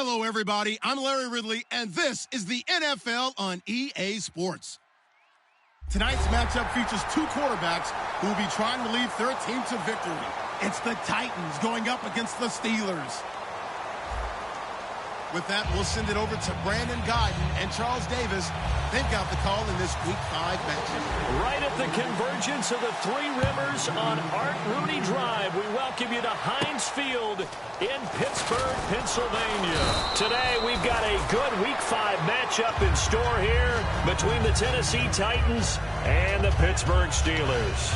Hello, everybody. I'm Larry Ridley, and this is the NFL on EA Sports. Tonight's matchup features two quarterbacks who will be trying to lead their team to victory. It's the Titans going up against the Steelers. With that, we'll send it over to Brandon Guyton and Charles Davis. They've got the call in this Week 5 matchup. Right at the convergence of the Three Rivers on Art Rooney Drive, we welcome you to Heinz Field in Pittsburgh, Pennsylvania. Today, we've got a good Week 5 matchup in store here between the Tennessee Titans and the Pittsburgh Steelers.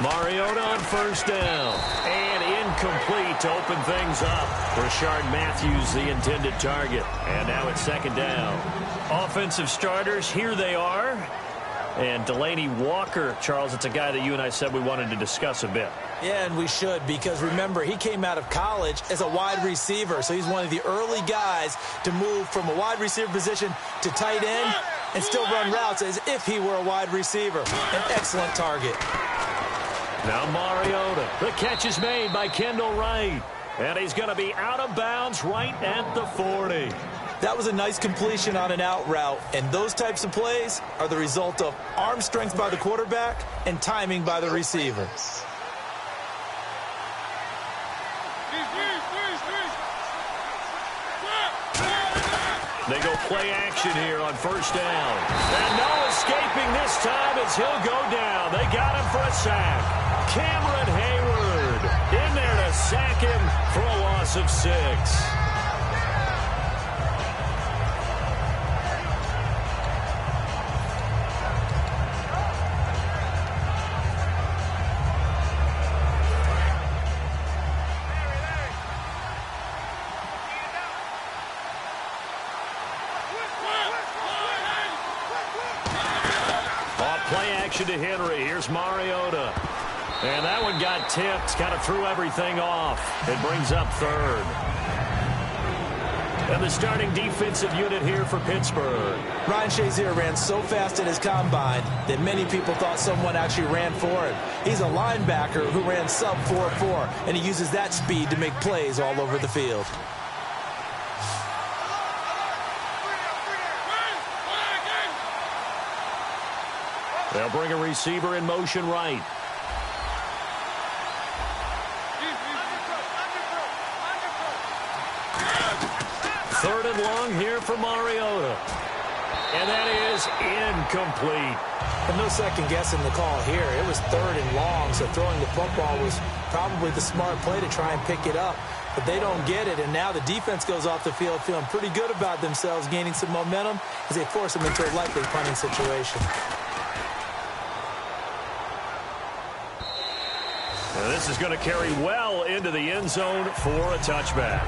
Mariota on first down. And incomplete to open things up. Rashard Matthews, the intended target. And now it's second down. Offensive starters, here they are. And Delaney Walker, Charles, it's a guy that you and I said we wanted to discuss a bit. Yeah, and we should, because remember, he came out of college as a wide receiver. So he's one of the early guys to move from a wide receiver position to tight end and still run routes as if he were a wide receiver. An excellent target. Now Mariota. The catch is made by Kendall Wright. And he's going to be out of bounds right at the 40. That was a nice completion on an out route. And those types of plays are the result of arm strength by the quarterback and timing by the receiver. They go play action here on first down. And no escaping this time as he'll go down. They got him for a sack. Cameron Hayward in there to sack him for a loss of 6. Play action to Henry. Here's Mariota. And that one got tipped. Kind of threw everything off. It brings up third. And the starting defensive unit here for Pittsburgh. Ryan Shazier ran so fast in his combine that many people thought someone actually ran for him. He's a linebacker who ran sub 4.4, and he uses that speed to make plays all over the field. They'll bring a receiver in motion right. Third and long here for Mariota. And that is incomplete. And no second guessing the call here. It was third and long, so throwing the football was probably the smart play to try and pick it up. But they don't get it, and now the defense goes off the field feeling pretty good about themselves, gaining some momentum as they force them into a likely punting situation. And this is going to carry well into the end zone for a touchback.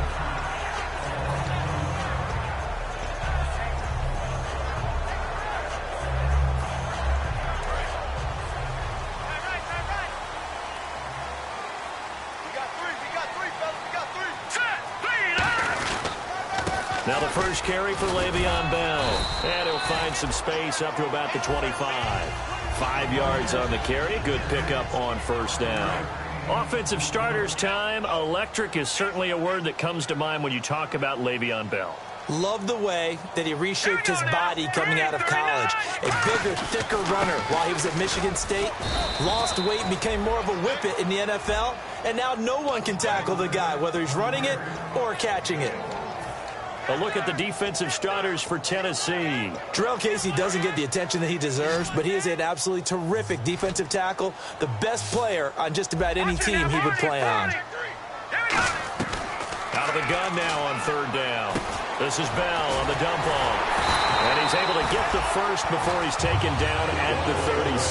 Now the first carry for Le'Veon Bell. And he'll find some space up to about the 25. 5 yards on the carry. Good pickup on first down. Offensive starters time. Electric is certainly a word that comes to mind when you talk about Le'Veon Bell. Love the way that he reshaped his body coming out of college. A bigger, thicker runner while he was at Michigan State. Lost weight and became more of a whippet in the NFL. And now no one can tackle the guy, whether he's running it or catching it. A look at the defensive starters for Tennessee. Jarrell Casey doesn't get the attention that he deserves, but he is an absolutely terrific defensive tackle, the best player on just about any team he would play on. Out of the gun now on third down. This is Bell on the dump off. And he's able to get the first before he's taken down at the 36.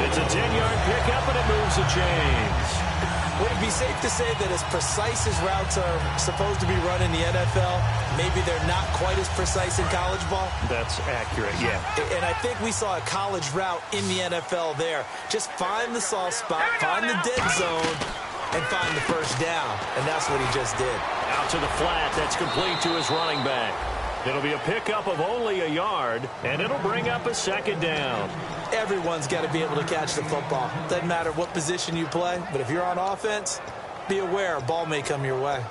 It's a 10-yard pickup, and it moves the chains. Would it be safe to say that as precise as routes are supposed to be run in the NFL, maybe they're not quite as precise in college ball? That's accurate, yeah. And I think we saw a college route in the NFL there. Just find the soft spot, find the dead zone, and find the first down. And that's what he just did. Out to the flat. That's complete to his running back. It'll be a pickup of only a yard, and it'll bring up a second down. Everyone's got to be able to catch the football. Doesn't matter what position you play, but if you're on offense, be aware a ball may come your way.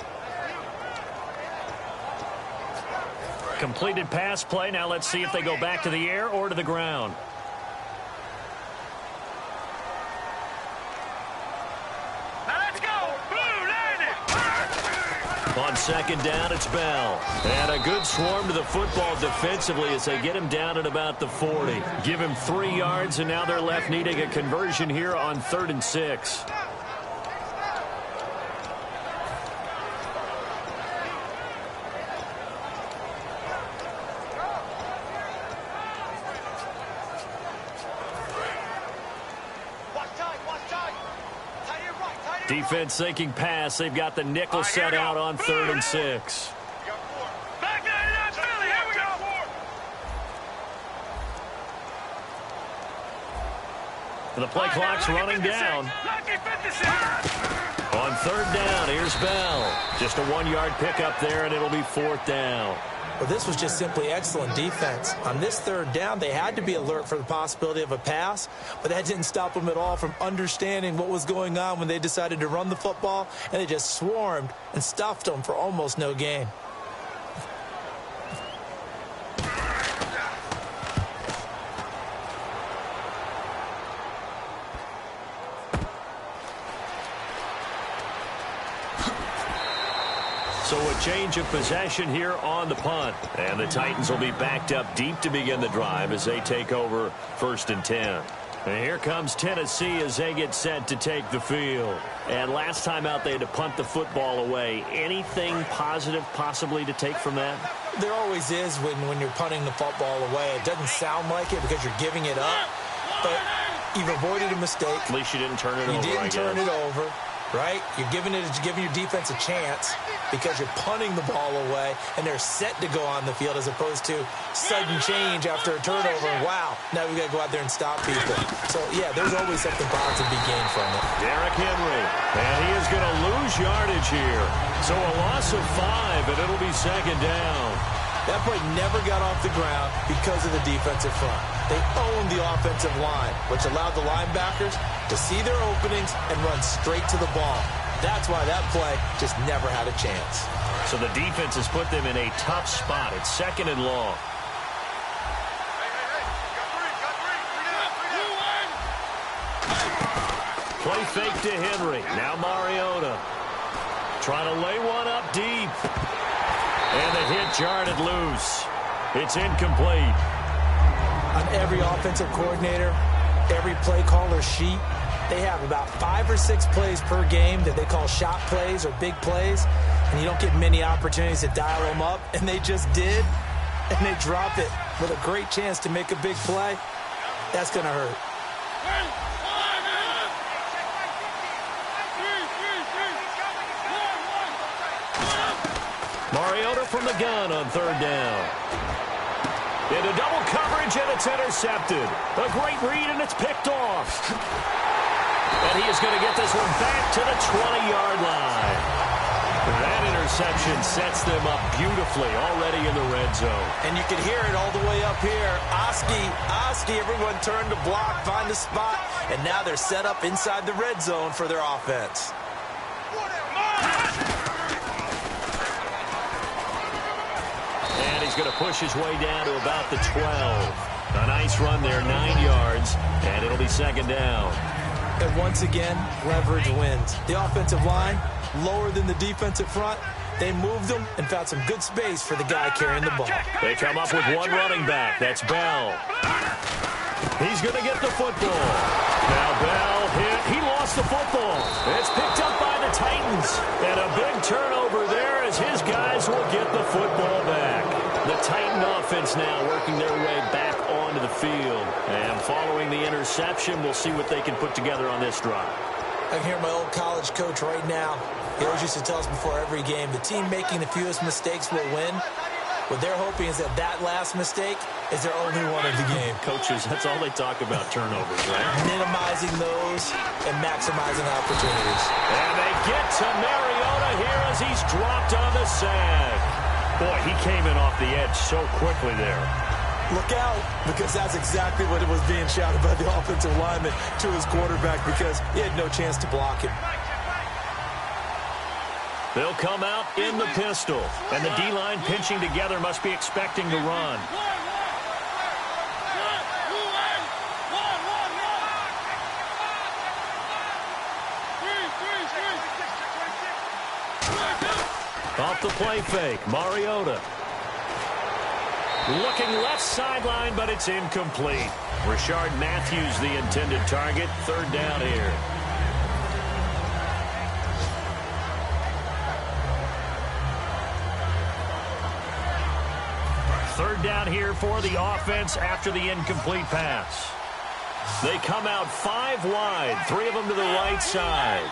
Completed pass play. Now let's see if they go back to the air or to the ground. On second down, it's Bell. And a good swarm to the football defensively as they get him down at about the 40. Give him 3 yards, and now they're left needing a conversion here on 3rd and 6. Defense thinking pass. They've got the nickel set out on 3rd and 6. The play clock's running down. On 3rd down, here's Bell. Just a 1-yard pickup there, and it'll be 4th down. Well, this was just simply excellent defense. On this 3rd down, they had to be alert for the possibility of a pass, but that didn't stop them at all from understanding what was going on when they decided to run the football, and they just swarmed and stuffed them for almost no gain. So a change of possession here on the punt. And the Titans will be backed up deep to begin the drive as they take over 1st and 10. And here comes Tennessee as they get set to take the field. And last time out they had to punt the football away. Anything positive possibly to take from that? There always is when you're punting the football away. It doesn't sound like it because you're giving it up. But you've avoided a mistake. At least you didn't turn it over, You didn't turn it over. Right? You're giving your defense a chance because you're punting the ball away, and they're set to go on the field as opposed to sudden change after a turnover. And wow, now we got to go out there and stop people. So, yeah, there's always something positive to be gained from it. Derrick Henry, and he is going to lose yardage here. So a loss of 5, and it'll be 2nd down. That play never got off the ground because of the defensive front. They owned the offensive line, which allowed the linebackers to see their openings and run straight to the ball. That's why that play just never had a chance. So the defense has put them in a tough spot. It's 2nd and long. Play fake to Henry. Now Mariota trying to lay one up deep. And the hit jarred it loose. It's incomplete. On every offensive coordinator, every play caller sheet, they have about 5 or 6 plays per game that they call shot plays or big plays, and you don't get many opportunities to dial them up, and they just did, and they drop it with a great chance to make a big play. That's going to hurt. Mariota from the gun on 3rd down. Into double coverage, and it's intercepted. A great read, and it's picked off. And he is going to get this one back to the 20-yard line. That interception sets them up beautifully already in the red zone. And you can hear it all the way up here. Oski, everyone turned to block, find the spot, and now they're set up inside the red zone for their offense. And he's going to push his way down to about the 12. A nice run there, 9 yards, and it'll be 2nd down. And once again, leverage wins. The offensive line, lower than the defensive front. They moved them and found some good space for the guy carrying the ball. They come up with one running back. That's Bell. He's going to get the football. Now Bell hit. He lost the football. It's picked up by the Titans. And a big turnover there as his guys will get the football back. The Titan offense now working their way back onto the field. And following the interception, we'll see what they can put together on this drive. I can hear my old college coach right now. He always used to tell us before every game, the team making the fewest mistakes will win. What they're hoping is that last mistake is their only one of the game. Coaches, that's all they talk about, turnovers, right? Minimizing those and maximizing opportunities. And they get to Mariota here as he's dropped on the sack. Boy, he came in off the edge so quickly there. Look out, because that's exactly what it was being shouted by the offensive lineman to his quarterback, because he had no chance to block him. They'll come out in the pistol, and the D-line pinching together must be expecting to run. Off the play fake, Mariota. Looking left sideline, but it's incomplete. Rashard Matthews, the intended target. Third down here. Third down here for the offense after the incomplete pass. They come out 5 wide, 3 of them to the right side.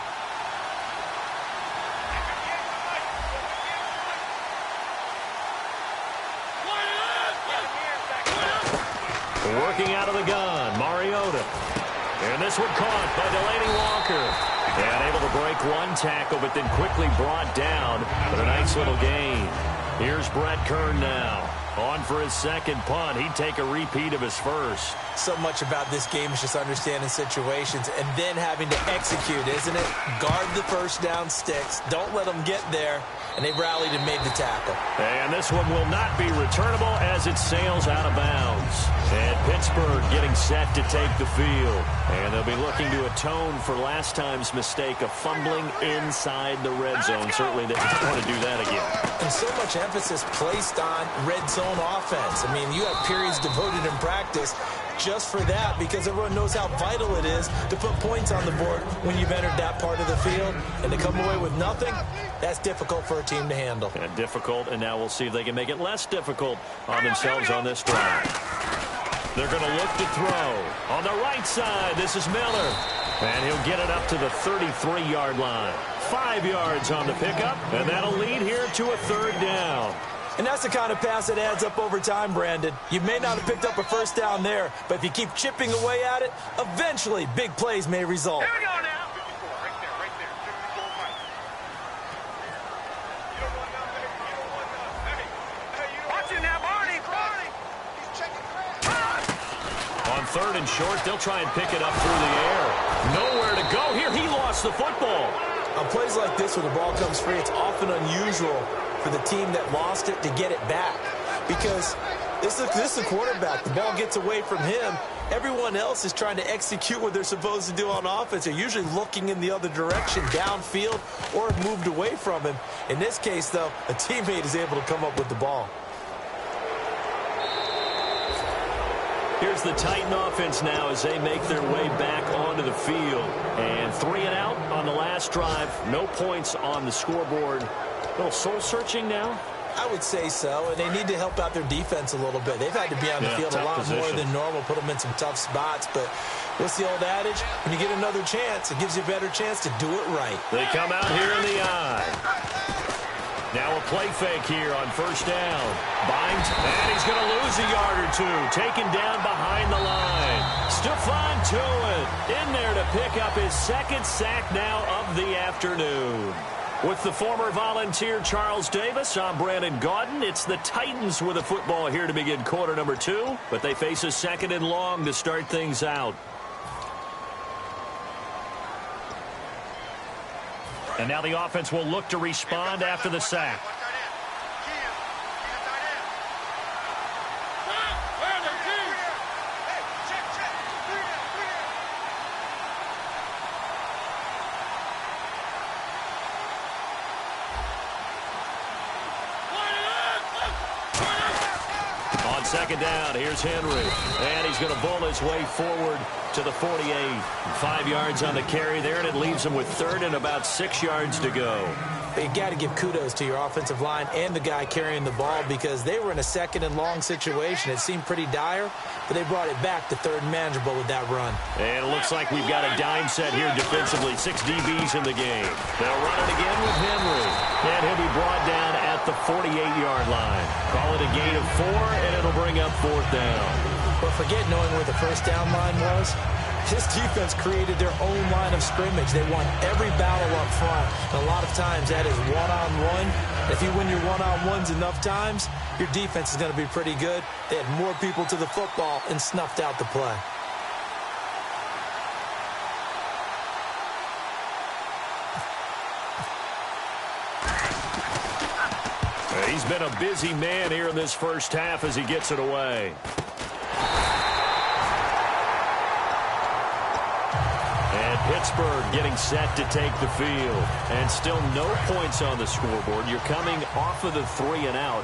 Working out of the gun, Mariota. And this one caught by Delaney Walker. And able to break one tackle, but then quickly brought down. But a nice little gain. Here's Brett Kern now. On for his second punt. He'd take a repeat of his first. So much about this game is just understanding situations and then having to execute, isn't it? Guard the first down sticks. Don't let them get there. And they rallied and made the tackle. And this one will not be returnable as it sails out of bounds. And Pittsburgh getting set to take the field. And they'll be looking to atone for last time's mistake of fumbling inside the red zone. Certainly they don't want to do that again. And so much emphasis placed on red zone offense. I mean, you have periods devoted in practice just for that, because everyone knows how vital it is to put points on the board when you've entered that part of the field. And to come away with nothing, that's difficult for a team to handle. And difficult, and now we'll see if they can make it less difficult on themselves on this drive. They're going to look to throw. On the right side, this is Miller. And he'll get it up to the 33-yard line. 5 yards on the pickup, and that'll lead here to a third down. And that's the kind of pass that adds up over time, Brandon. You may not have picked up a first down there, but if you keep chipping away at it, eventually big plays may result. Here we go now. 54, right there, right there. 54 right. You don't want nothing. You don't want nothing. Hey, you don't watch it now, Barney. He's checking crash. On third and short, they'll try and pick it up through the air. Nowhere to go here. He lost the football. On plays like this where the ball comes free, it's often unusual for the team that lost it to get it back, because this is the quarterback. The ball gets away from him. Everyone else is trying to execute what they're supposed to do on offense. They're usually looking in the other direction, downfield, or have moved away from him. In this case, though, a teammate is able to come up with the ball. Here's the Titan offense now as they make their way back onto the field. And 3 and out on the last drive. No points on the scoreboard. A little soul-searching now? I would say so, and they need to help out their defense a little bit. They've had to be on the field a lot more than normal, put them in some tough spots. But what's the old adage? When you get another chance, it gives you a better chance to do it right. They come out here in the eye. Now a play fake here on first down. Binds, and he's going to lose a yard or two. Taken down behind the line. Stephon Tuitt in there to pick up his second sack now of the afternoon. With the former Volunteer Charles Davis, I'm Brandon Gaudin. It's the Titans with a football here to begin quarter number 2, but they face a second and long to start things out. And now the offense will look to respond after the sack. Second down, here's Henry, and he's going to bull his way forward to the 48. 5 yards on the carry there, and it leaves him with third and about 6 yards to go. But you got to give kudos to your offensive line and the guy carrying the ball because they were in a second and long situation. It seemed pretty dire, but they brought it back to third and manageable with that run. And it looks like we've got a dime set here defensively. 6 DBs in the game. They'll run it again with Henry. And he'll be brought down at the 48-yard line. Call it a gain of 4, and it'll bring up 4th down. But forget knowing where the first down line was. This defense created their own line of scrimmage. They won every battle up front. And a lot of times that is one-on-one. If you win your one-on-ones enough times, your defense is going to be pretty good. They had more people to the football and snuffed out the play. He's been a busy man here in this first half as he gets it away. Pittsburgh getting set to take the field. And still no points on the scoreboard. You're coming off of the 3 and out.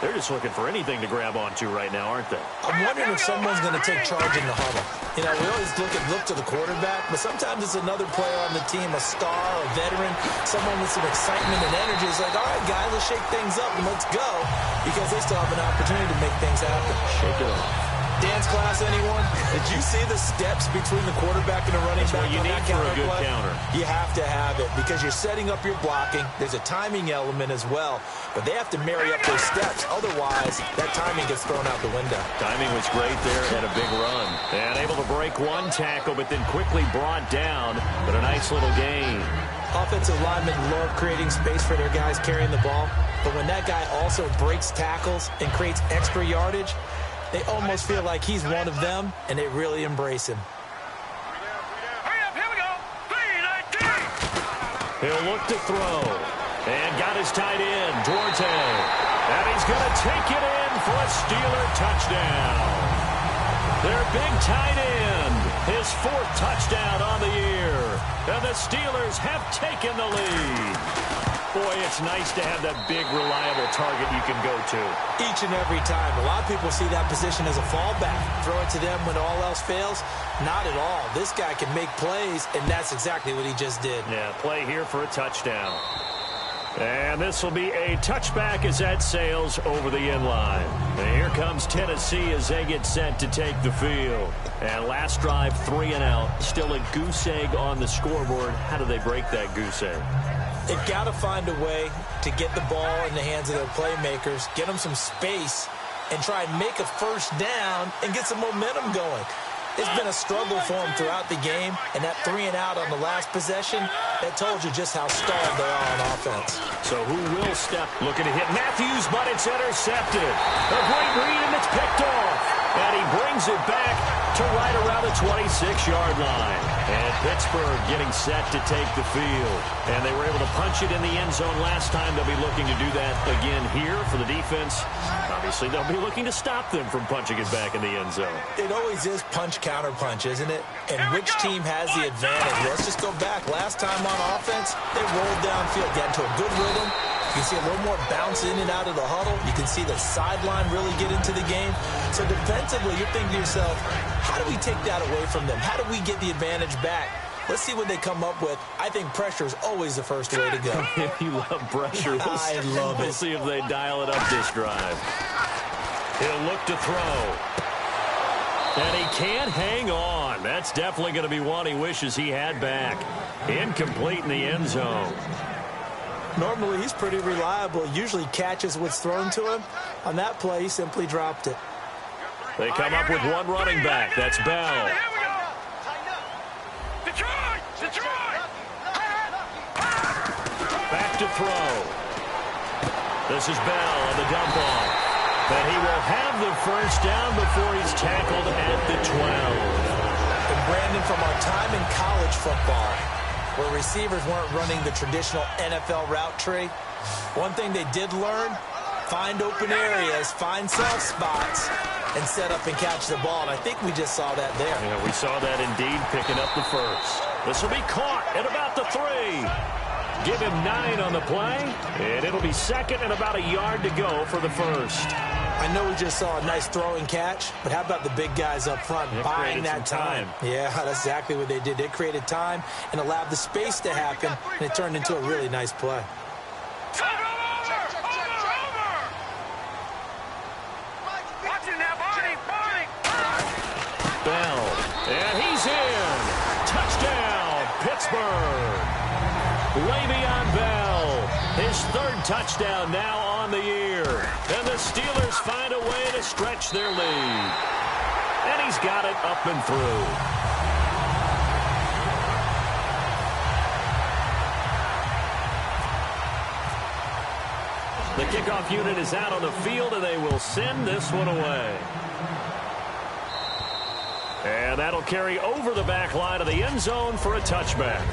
They're just looking for anything to grab onto right now, aren't they? I'm wondering if someone's going to take charge in the huddle. You know, we always look to the quarterback, but sometimes it's another player on the team, a star, a veteran, someone with some excitement and energy. It's like, all right, guys, let's shake things up and let's go, because they still have an opportunity to make things happen. Shake it off. Dance class, anyone? Did you see the steps between the quarterback and the running back? That's what you need for a good counter. You have to have it because you're setting up your blocking. There's a timing element as well, but they have to marry up those steps. Otherwise, that timing gets thrown out the window. Timing was great there. Had a big run. And able to break one tackle, but then quickly brought down. But a nice little gain. Offensive linemen love creating space for their guys carrying the ball, but when that guy also breaks tackles and creates extra yardage, they almost feel like he's one of them, and they really embrace him. Hurry up, here we go. 3-19. He'll look to throw. And got his tight end, Duarte. And he's going to take it in for a Steeler touchdown. Their big tight end, his 4th touchdown on the year. And the Steelers have taken the lead. Boy, it's nice to have that big, reliable target you can go to. Each and every time. A lot of people see that position as a fallback. Throw it to them when all else fails. Not at all. This guy can make plays, and that's exactly what he just did. Yeah, play here for a touchdown. And this will be a touchback as that sails over the end line. And here comes Tennessee as they get set to take the field. And last drive, 3 and out. Still a goose egg on the scoreboard. How do they break that goose egg? They've got to find a way to get the ball in the hands of their playmakers, get them some space, and try and make a first down and get some momentum going. It's been a struggle for them throughout the game, and that 3 and out on the last possession, that told you just how stalled they are on offense. So who will step? Looking to hit Matthews, but it's intercepted. A great read, and it's picked off. And he brings it back to right around the 26-yard line. And Pittsburgh getting set to take the field. And they were able to punch it in the end zone last time. They'll be looking to do that again here for the defense. Obviously, they'll be looking to stop them from punching it back in the end zone. It always is punch-counter-punch, isn't it? And which team has the advantage? Let's just go back. Last time on offense, they rolled downfield, got into a good rhythm. You can see a little more bounce in and out of the huddle. You can see the sideline really get into the game. So defensively, you're thinking to yourself, how do we take that away from them? How do we get the advantage back? Let's see what they come up with. I think pressure is always the first way to go. You love pressure. I love it. We'll see if they dial it up this drive. He'll look to throw. And he can't hang on. That's definitely going to be one he wishes he had back. Incomplete in the end zone. Normally, he's pretty reliable. Usually catches what's thrown to him. On that play, he simply dropped it. They come up with one running back. That's Bell. Here we go. Detroit! Detroit! Back to throw. This is Bell on the dump off. But he will have the first down before he's tackled at the 12. And Brandon, from our time in college football, where receivers weren't running the traditional NFL route tree, one thing they did learn, find open areas, find soft spots, and set up and catch the ball. And I think we just saw that there. Yeah, we saw that indeed, picking up the first. This will be caught at about the 3. Give him 9 on the play, and it'll be second and about a yard to go for the first. I know we just saw a nice throwing catch, but how about the big guys up front buying that time? Yeah, that's exactly what they did. They created time and allowed the space to happen, and it turned into a really nice play. touchdown now on the year. And the Steelers find a way to stretch their lead. And he's got it up and through. The kickoff unit is out on the field, and they will send this one away. And that'll carry over the back line of the end zone for a touchback.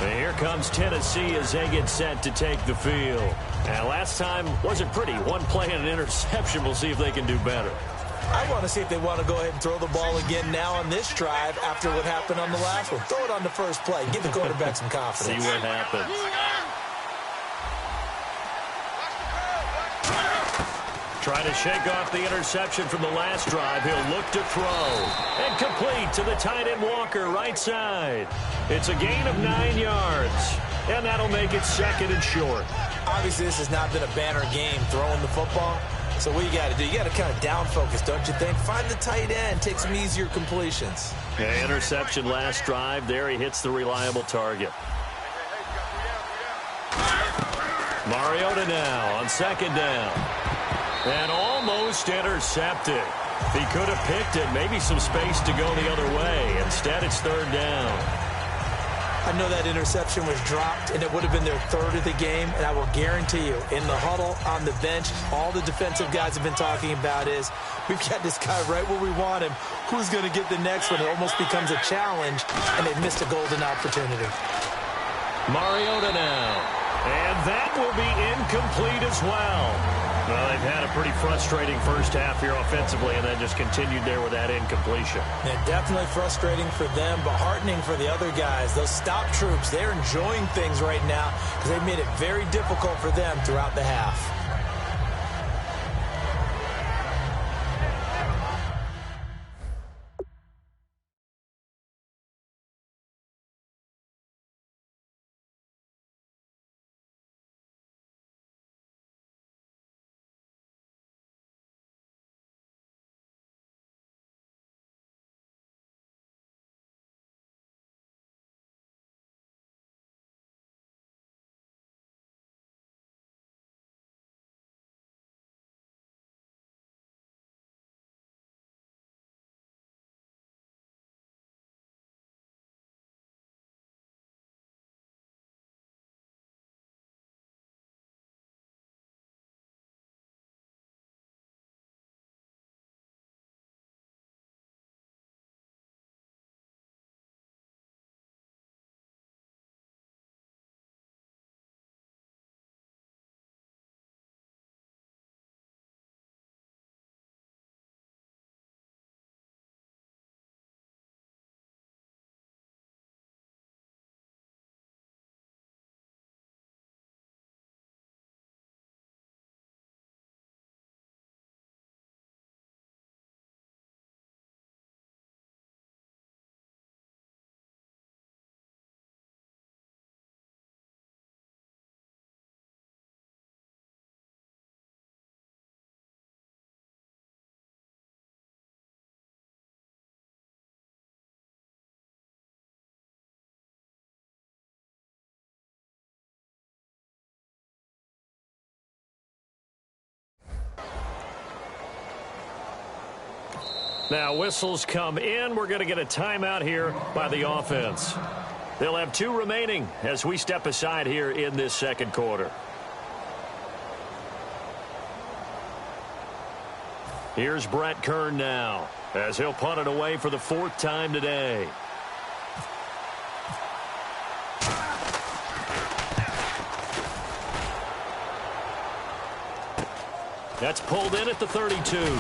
And here comes Tennessee as they get set to take the field. And last time wasn't pretty. One play and an interception. We'll see if they can do better. I want to see if they want to go ahead and throw the ball again now on this drive after what happened on the last one. Throw it on the first play. Give the quarterback some confidence. See what happens. Trying to shake off the interception from the last drive. He'll look to throw. And complete to the tight end Walker, right side. It's a gain of 9 yards. And that'll make it second and short. Obviously, this has not been a banner game throwing the football. So what you got to do, you got to kind of down focus, don't you think? Find the tight end, take some easier completions. Yeah, interception last drive. There he hits the reliable target. Mariota now on second down. And almost intercepted. He could have picked it, maybe some space to go the other way. Instead, it's third down. I know that interception was dropped, and it would have been their third of the game, and I will guarantee you, in the huddle, on the bench, all the defensive guys have been talking about is, we've got this guy right where we want him. Who's going to get the next one? It almost becomes a challenge, and they've missed a golden opportunity. Mariota now. And that will be incomplete as well. Well, they've had a pretty frustrating first half here offensively, and then just continued there with that incompletion. Yeah, definitely frustrating for them, but heartening for the other guys. Those stop troops, they're enjoying things right now because they've made it very difficult for them throughout the half. Now whistles come in. We're going to get a timeout here by the offense. They'll have 2 remaining as we step aside here in this second quarter. Here's Brett Kern now as he'll punt it away for the 4th time today. That's pulled in at the 32.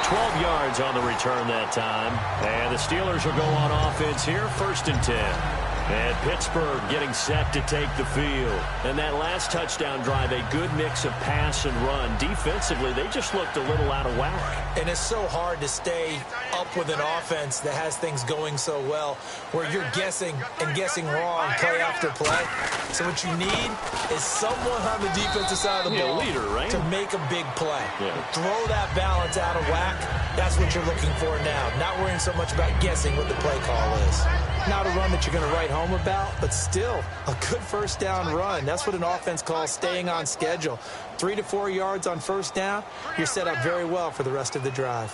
12 yards on the return that time. And the Steelers will go on offense here, 1st and 10. And Pittsburgh getting set to take the field. And that last touchdown drive, a good mix of pass and run. Defensively, they just looked a little out of whack. And it's so hard to stay up with an offense that has things going so well, where you're guessing and guessing wrong play after play. So what you need is someone on the defensive side of the ball leader, right? to make a big play. Yeah. Throw that balance out of whack. That's what you're looking for now. Not worrying so much about guessing what the play call is. Not a run that you're going to write home about, but still a good first down run. That's what an offense calls staying on schedule. 3 to 4 yards on first down, you're set up very well for the rest of the drive.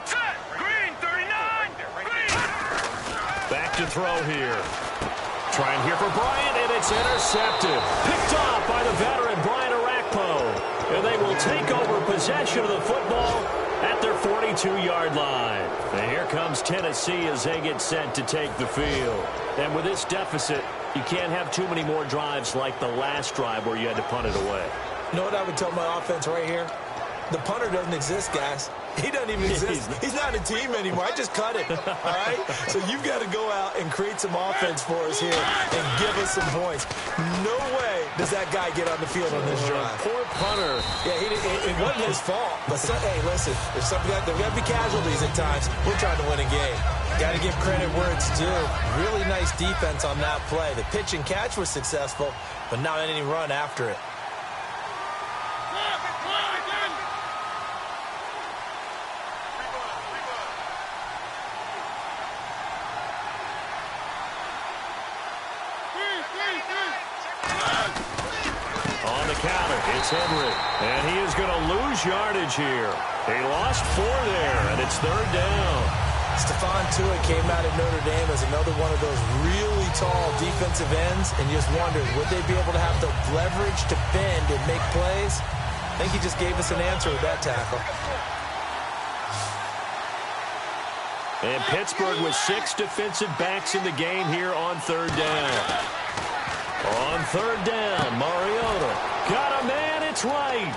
Set. Green, 39. Green. Back to throw here. Trying here for Bryant, and it's intercepted. Picked off by the veteran Brian Arakpo. And they will take over possession of the football at their 42-yard line. And here comes Tennessee as they get set to take the field. And with this deficit, you can't have too many more drives like the last drive where you had to punt it away. You know what I would tell my offense right here? The punter doesn't exist, guys. He doesn't even exist. He's not a team anymore. I just cut it, all right? So you've got to go out and create some offense for us here and give us some points. No way does that guy get on the field on this drive. Poor punter. Yeah, it wasn't his fault. But, hey, listen, there's got to be casualties at times. We're trying to win a game. Got to give credit where it's due. Really nice defense on that play. The pitch and catch was successful, but not any run after it. It's Henry, and he is going to lose yardage here. He lost 4 there, and it's 3rd down. Stephon Tuitt came out of Notre Dame as another one of those really tall defensive ends, and you just wondered, would they be able to have the leverage to bend and make plays? I think he just gave us an answer with that tackle. And Pittsburgh with 6 defensive backs in the game here on 3rd down. On 3rd down, Mariota got a man, it's right.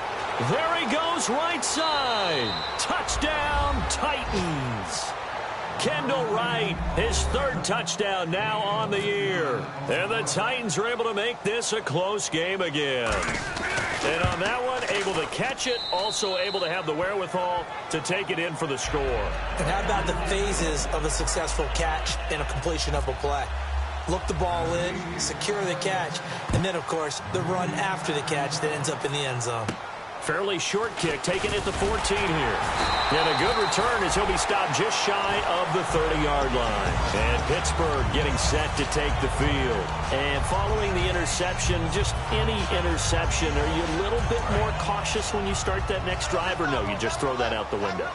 There he goes, right side. Touchdown, Titans. Kendall Wright, his 3rd touchdown now on the year. And the Titans are able to make this a close game again. And on that one, able to catch it, also able to have the wherewithal to take it in for the score. And how about the phases of a successful catch and a completion of a play? Look the ball in, secure the catch, and then, of course, the run after the catch that ends up in the end zone. Fairly short kick taken at the 14 here. And a good return as he'll be stopped just shy of the 30-yard line. And Pittsburgh getting set to take the field. And following the interception, just any interception, are you a little bit more cautious when you start that next drive, or no, you just throw that out the window?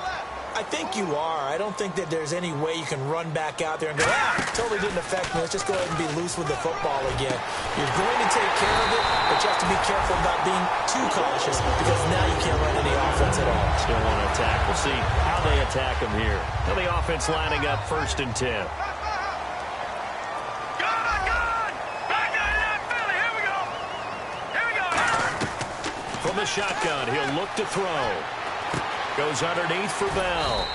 I think you are. I don't think that there's any way you can run back out there and go, totally didn't affect me. Let's just go ahead and be loose with the football again. You're going to take care of it, but you have to be careful about being too cautious because now you can't run any offense at all. Still want to attack. We'll see how they attack him here. Now the offense lining up 1st and 10. From the shotgun, he'll look to throw. Goes underneath for Bell.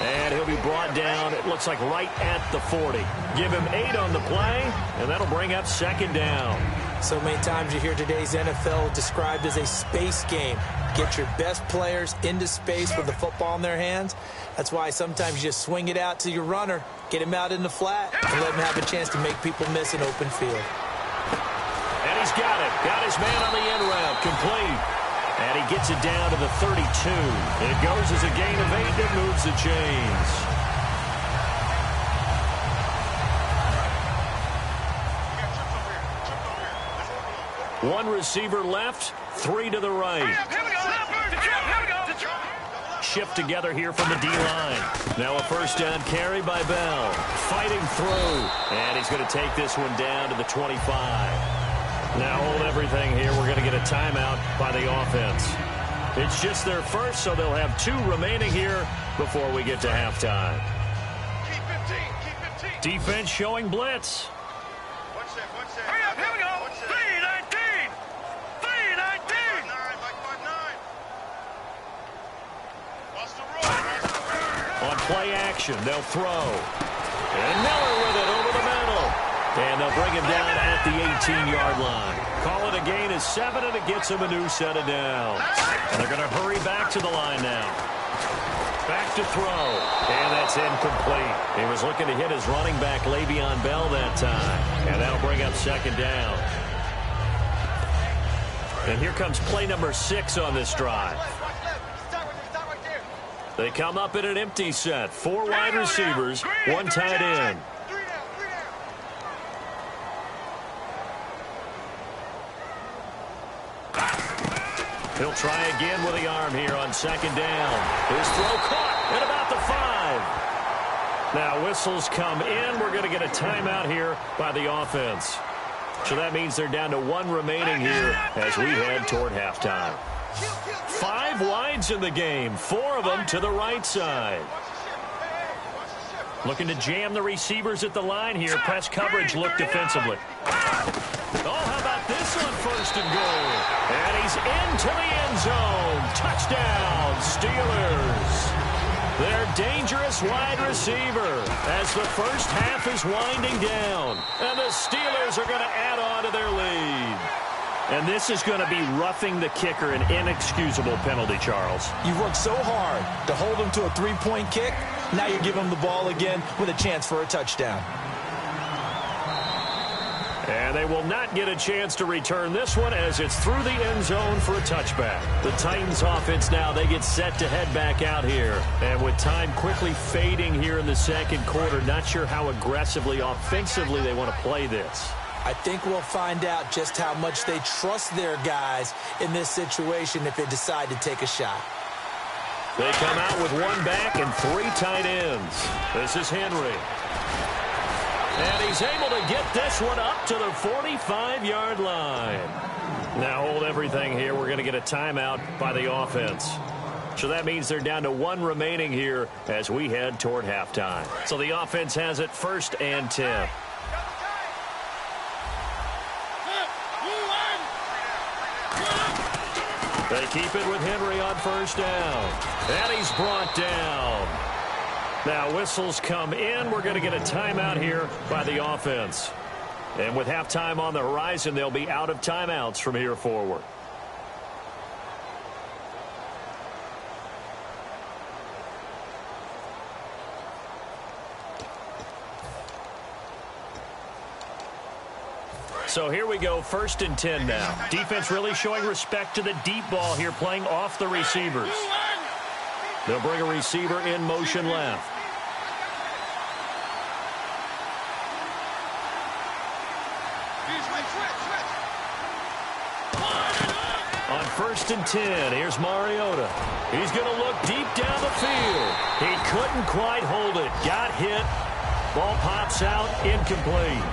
And he'll be brought down, it looks like right at the 40. Give him 8 on the play, and that'll bring up 2nd down. So many times you hear today's NFL described as a space game. Get your best players into space with the football in their hands. That's why sometimes you just swing it out to your runner, get him out in the flat, and let him have a chance to make people miss an open field. And he's got it. Got his man on the end route, complete. And he gets it down to the 32. It goes as a gain of 8 that moves the chains. One receiver left, 3 to the right. Shift together here from the D-line. Now a 1st down carry by Bell. Fighting through. And he's going to take this one down to the 25. Now hold everything here. We're going to get a timeout by the offense. It's just their first, so they'll have 2 remaining here before we get to halftime. Keep 15. Keep 15. Defense showing blitz. One set. Hurry up. Here we go. 3-19. 3-19. 5-9. Bust the roll. On play action, they'll throw. And Miller with it over the middle. And they'll bring him down at the 18-yard line. Call it a gain of 7, and it gets him a new set of downs. And they're going to hurry back to the line now. Back to throw. And that's incomplete. He was looking to hit his running back, Le'Veon Bell, that time. And that'll bring up 2nd down. And here comes play number 6 on this drive. They come up in an empty set. 4 wide receivers, 1 tight end. He'll try again with the arm here on second down. His throw caught at about the 5. Now whistles come in. We're going to get a timeout here by the offense. So that means they're down to 1 remaining here as we head toward halftime. 5 wides in the game, 4 of them to the right side. Looking to jam the receivers at the line here. Press coverage look defensively. Oh, how about this on first and goal? And he's into the end zone. Touchdown, Steelers. Their dangerous wide receiver as the first half is winding down. And the Steelers are going to add on to their lead. And this is going to be roughing the kicker, an inexcusable penalty, Charles. You've worked so hard to hold him to a 3-point kick. Now you give him the ball again with a chance for a touchdown. And they will not get a chance to return this one as it's through the end zone for a touchback. The Titans offense now, they get set to head back out here. And with time quickly fading here in the second quarter, not sure how aggressively, offensively they want to play this. I think we'll find out just how much they trust their guys in this situation if they decide to take a shot. They come out with 1 back and 3 tight ends. This is Henry. And he's able to get this one up to the 45-yard line. Now hold everything here. We're going to get a timeout by the offense. So that means they're down to 1 remaining here as we head toward halftime. So the offense has it 1st and 10. They keep it with Henry on first down. And he's brought down. Now whistles come in. We're going to get a timeout here by the offense. And with halftime on the horizon, they'll be out of timeouts from here forward. So here we go, 1st and 10 now. Defense really showing respect to the deep ball here, playing off the receivers. They'll bring a receiver in motion left. On 1st and 10, here's Mariota. He's going to look deep down the field. He couldn't quite hold it. Got hit. Ball pops out, incomplete.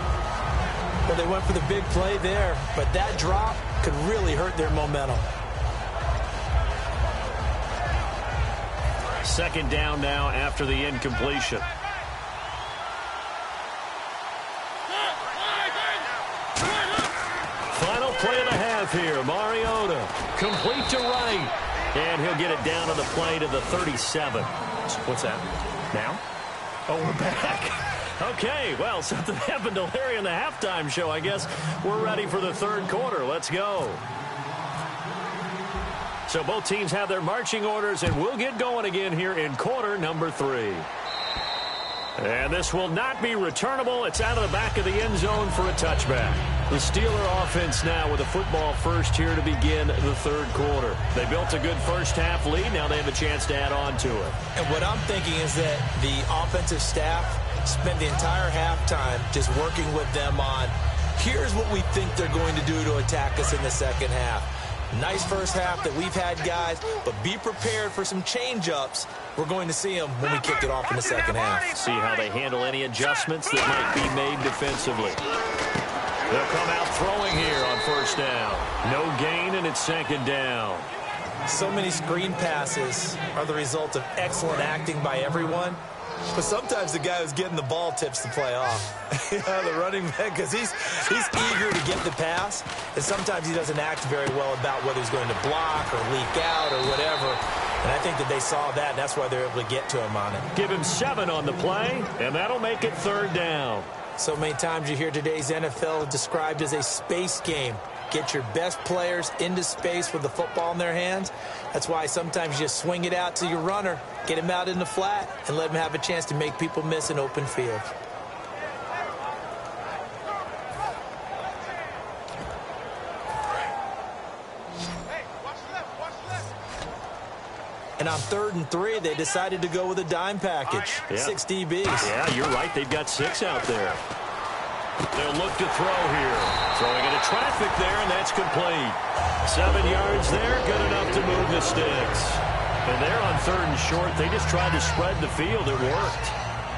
Well, they went for the big play there, but that drop could really hurt their momentum. 2nd down now after the incompletion. Final play of the half here. Mariota complete to right. And he'll get it down on the play to the 37. What's that? Now? Oh, we're back. Okay, well, something happened to Larry in the halftime show. I guess we're ready for the 3rd quarter. Let's go. So both teams have their marching orders, and we'll get going again here in quarter number 3. And this will not be returnable. It's out of the back of the end zone for a touchback. The Steeler offense now with a football first here to begin the 3rd quarter. They built a good first half lead. Now they have a chance to add on to it. And what I'm thinking is that the offensive staff spent the entire halftime just working with them on, here's what we think they're going to do to attack us in the second half. Nice first half that we've had, guys, but be prepared for some change-ups. We're going to see them when we kick it off in the second half. See how they handle any adjustments that might be made defensively. They'll come out throwing here on 1st down. No gain, and it's 2nd down. So many screen passes are the result of excellent acting by everyone. But sometimes the guy who's getting the ball tips the play off. The running back, because he's eager to get the pass, and sometimes he doesn't act very well about whether he's going to block or leak out or whatever. And I think that they saw that, and that's why they're able to get to him on it. Give him 7 on the play, and that'll make it 3rd down. So many times you hear today's NFL described as a space game. Get your best players into space with the football in their hands. That's why sometimes you just swing it out to your runner, get him out in the flat, and let him have a chance to make people miss an open field. And on 3rd and 3, they decided to go with a dime package. Yeah. 6 DBs. Yeah, you're right. They've got 6 out there. They'll look to throw here. Throwing into traffic there, and that's complete. 7 yards there, good enough the sticks. And they're on 3rd and short. They just tried to spread the field. It worked.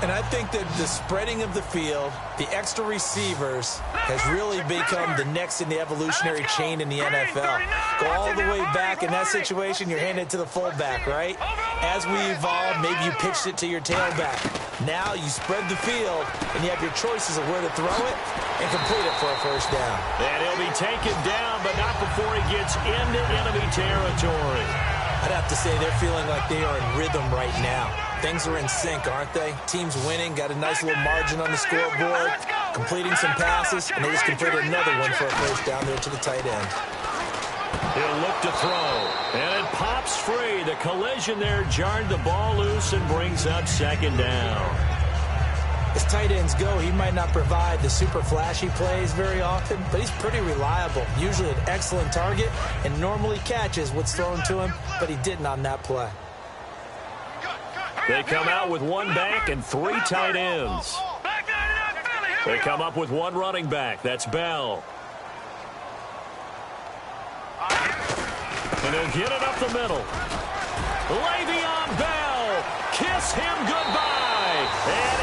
And I think that the spreading of the field, the extra receivers, has really become the next in the evolutionary chain in the NFL. Go all the way back. In that situation, you're handed to the fullback, right? As we evolved, maybe you pitched it to your tailback. Now you spread the field, and you have your choices of where to throw it and complete it for a first down. And he'll be taken down, but not before he gets into enemy territory. I'd have to say they're feeling like they are in rhythm right now. Things are in sync, aren't they? Team's winning, got a nice little margin on the scoreboard, completing some passes, and they just completed another one for a first down there to the tight end. He'll look to throw, and it pops free. The collision there jarred the ball loose and brings up 2nd down. As tight ends go, he might not provide the super flashy plays very often, but he's pretty reliable. Usually an excellent target and normally catches what's thrown to him, but he didn't on that play. They come out with 1 back and 3 tight ends. They come up with 1 running back. That's Bell. And they'll get it up the middle. Le'Veon Bell. Kiss him goodbye. And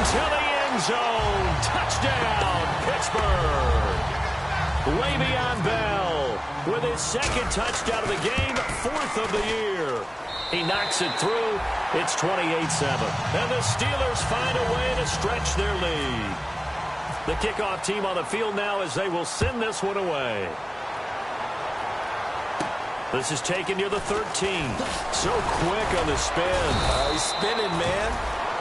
into the end zone. Touchdown, Pittsburgh. Le'Veon Bell with his 2nd touchdown of the game, 4th of the year. He knocks it through. It's 28-7. And the Steelers find a way to stretch their lead. The kickoff team on the field now as they will send this one away. This is taken near the 13. So quick on the spin. He's spinning, man.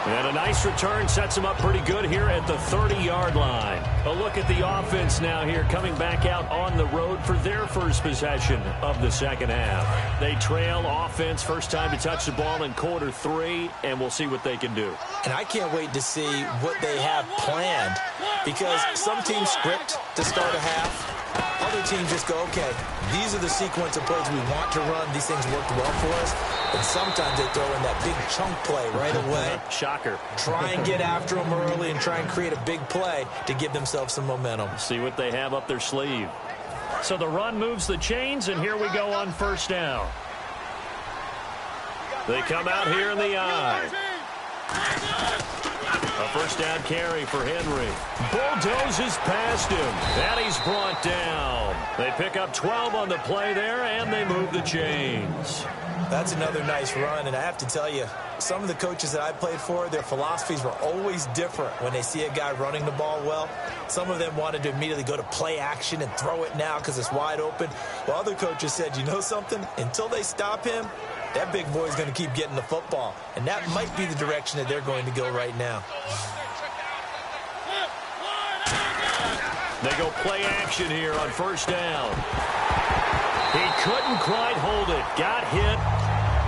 And a nice return sets him up pretty good here at the 30-yard line. A look at the offense now here coming back out on the road for their first possession of the 2nd half. They trail offense, first time to touch the ball in quarter 3, and we'll see what they can do. And I can't wait to see what they have planned, because some teams script to start a half. Other teams just go, okay, these are the sequence of plays we want to run. These things worked well for us. And sometimes they throw in that big chunk play right away. Shocker. Try and get after them early and try and create a big play to give themselves some momentum. See what they have up their sleeve. So the run moves the chains, and here we go on first down. They come out here in the eye. A first down carry for Henry. Bulldozes past him, and he's brought down. They pick up 12 on the play there, and they move the chains. That's another nice run, and I have to tell you, some of the coaches that I played for, their philosophies were always different when they see a guy running the ball well. Some of them wanted to immediately go to play action and throw it now because it's wide open. While other coaches said, you know something? Until they stop him, that big boy's going to keep getting the football. And that might be the direction that they're going to go right now. They go play action here on first down. He couldn't quite hold it. Got hit.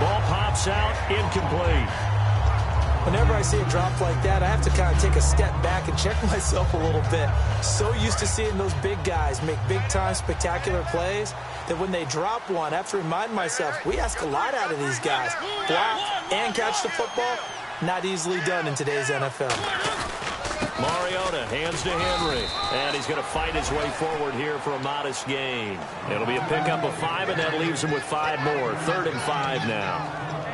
Ball pops out. Incomplete. Whenever I see a drop like that, I have to kind of take a step back and check myself a little bit. So used to seeing those big guys make big-time spectacular plays that when they drop one, I have to remind myself, we ask a lot out of these guys. Block and catch the football, not easily done in today's NFL. Mariota hands to Henry, and he's going to fight his way forward here for a modest gain. It'll be a pickup of 5, and that leaves him with 5 more. 3rd and 5 now.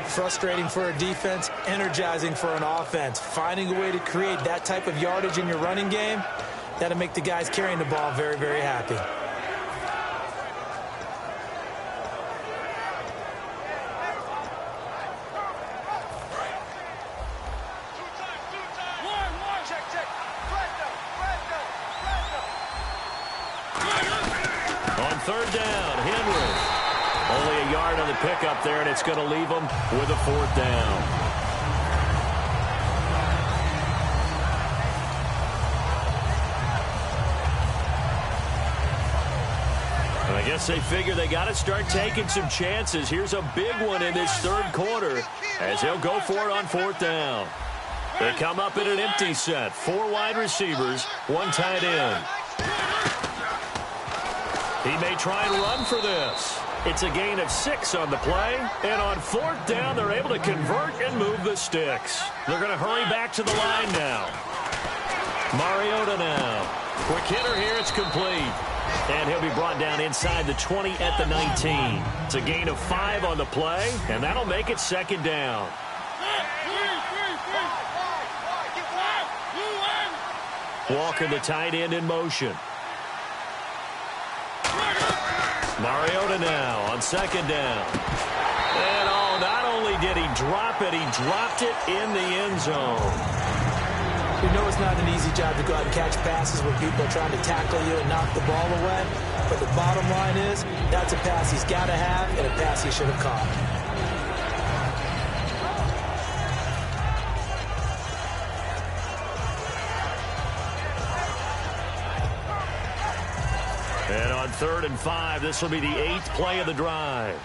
Frustrating for a defense, energizing for an offense. Finding a way to create that type of yardage in your running game, that'll make the guys carrying the ball very, very happy. On 3rd down, Henry. Only a yard on the pickup there, and it's going to leave him with a 4th down. And I guess they figure they got to start taking some chances. Here's a big one in this 3rd quarter as he'll go for it on 4th down. They come up in an empty set. 4 wide receivers, 1 tight end. He may try and run for this. It's a gain of 6 on the play. And on 4th down, they're able to convert and move the sticks. They're going to hurry back to the line now. Mariota now. Quick hitter here. It's complete. And he'll be brought down inside the 20 at the 19. It's a gain of 5 on the play, and that'll make it second down. Walker, the tight end, in motion. Mariota now on second down. And not only did he drop it, he dropped it in the end zone. We know it's not an easy job to go out and catch passes when people are trying to tackle you and knock the ball away. But the bottom line is, that's a pass he's got to have and a pass he should have caught. And on 3rd and 5, this will be the 8th play of the drive.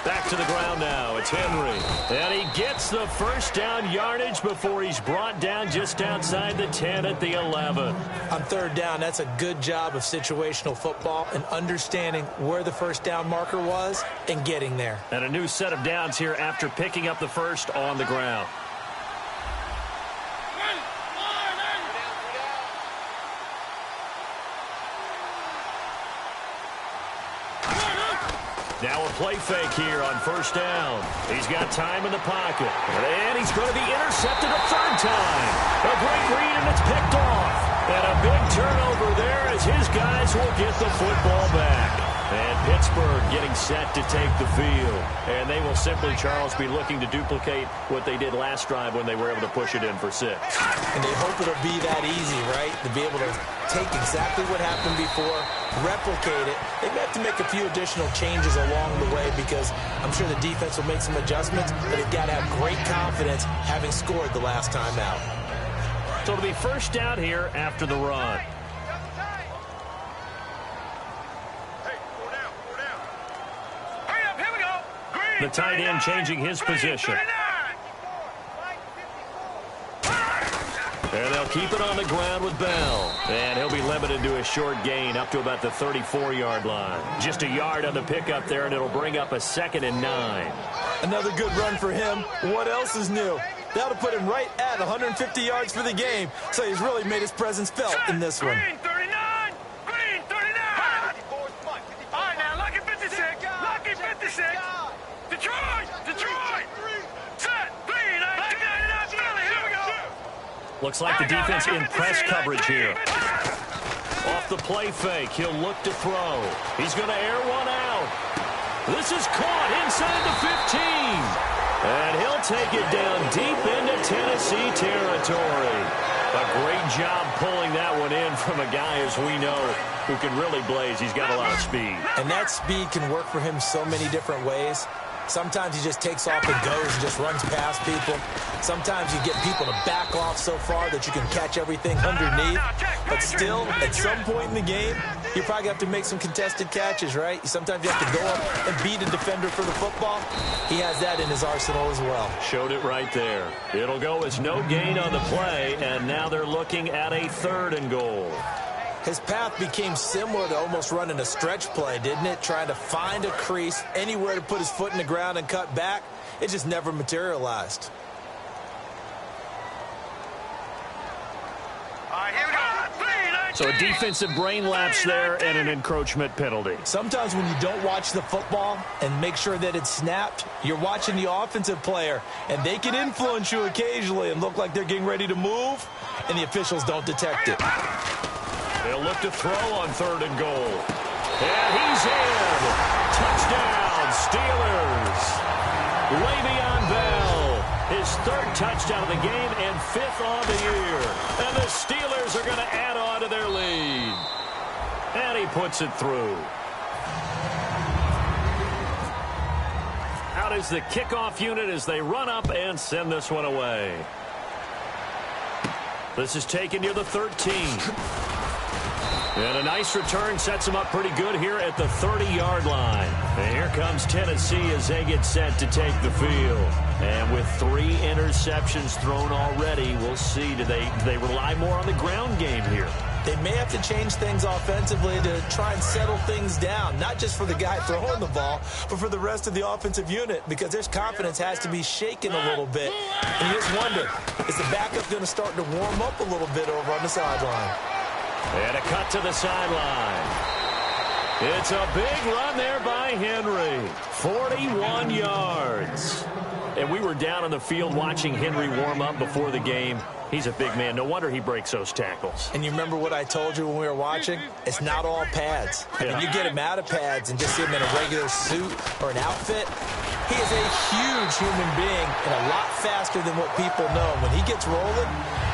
Back to the ground now. It's Henry. And he gets the first down yardage before he's brought down just outside the 10 at the 11. On 3rd down, that's a good job of situational football and understanding where the first down marker was and getting there. And a new set of downs here after picking up the first on the ground. Now a play fake here on 1st down. He's got time in the pocket. And he's going to be intercepted a 3rd time. A great read, and it's picked off. And a big turnover there as his guys will get the football back. And Pittsburgh getting set to take the field. And they will simply, Charles, be looking to duplicate what they did last drive when they were able to push it in for 6. And they hope it'll be that easy, right? To be able to take exactly what happened before, replicate it. They may have to make a few additional changes along the way because I'm sure the defense will make some adjustments, but they've got to have great confidence having scored the last time out. So it'll be first down here after the run. The tight end changing his position. And they'll keep it on the ground with Bell. And he'll be limited to a short gain up to about the 34-yard line. Just a yard on the pickup there, and it'll bring up a 2nd and 9. Another good run for him. What else is new? That'll put him right at 150 yards for the game. So he's really made his presence felt in this one. Green 39! Green 39! All right, now, lucky 56. Lucky 56. Detroit! Set! Green! 99 Philly! Here we go! Looks like the defense in press coverage here. Off the play fake, he'll look to throw. He's going to air one out. This is caught inside the 15. And he'll take it down deep into Tennessee territory. A great job pulling that one in from a guy, as we know, who can really blaze. He's got a lot of speed. And that speed can work for him so many different ways. Sometimes he just takes off and goes and just runs past people. Sometimes you get people to back off so far that you can catch everything underneath. But still, at some point in the game, you probably have to make some contested catches, right? Sometimes you have to go up and beat a defender for the football. He has that in his arsenal as well. Showed it right there. It'll go as no gain on the play, and now they're looking at a 3rd and goal. His path became similar to almost running a stretch play, didn't it? Trying to find a crease, anywhere to put his foot in the ground and cut back. It just never materialized. All right, here we go. So a defensive brain lapse there and an encroachment penalty. Sometimes when you don't watch the football and make sure that it's snapped, you're watching the offensive player, and they can influence you occasionally and look like they're getting ready to move, and the officials don't detect it. They'll look to throw on 3rd and goal. And he's in. Touchdown, Steelers. Le'Veon Bell, his 3rd touchdown of the game and 5th on the year. And the Steelers are going to add on to their lead. And he puts it through. Out is the kickoff unit as they run up and send this one away. This is taken near the 13. And a nice return sets him up pretty good here at the 30-yard line. And here comes Tennessee as they get set to take the field. And with 3 interceptions thrown already, we'll see. Do they rely more on the ground game here? They may have to change things offensively to try and settle things down, not just for the guy throwing the ball, but for the rest of the offensive unit, because their confidence has to be shaken a little bit. And you just wonder, is the backup going to start to warm up a little bit over on the sideline? And a cut to the sideline. It's a big run there by Henry. 41 yards. And we were down on the field watching Henry warm up before the game. He's a big man. No wonder he breaks those tackles. And you remember what I told you when we were watching? It's not all pads. I mean, you get him out of pads and just see him in a regular suit or an outfit. He is a huge human being and a lot faster than what people know. When he gets rolling,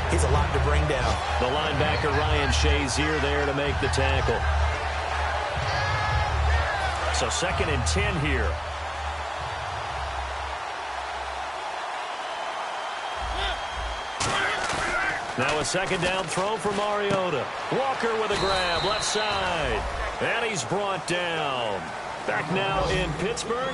he's a lot to bring down. The linebacker Ryan Shazier there to make the tackle. So 2nd and 10 here. Now a 2nd down throw for Mariota. Walker with a grab, left side. And he's brought down. Back now in Pittsburgh.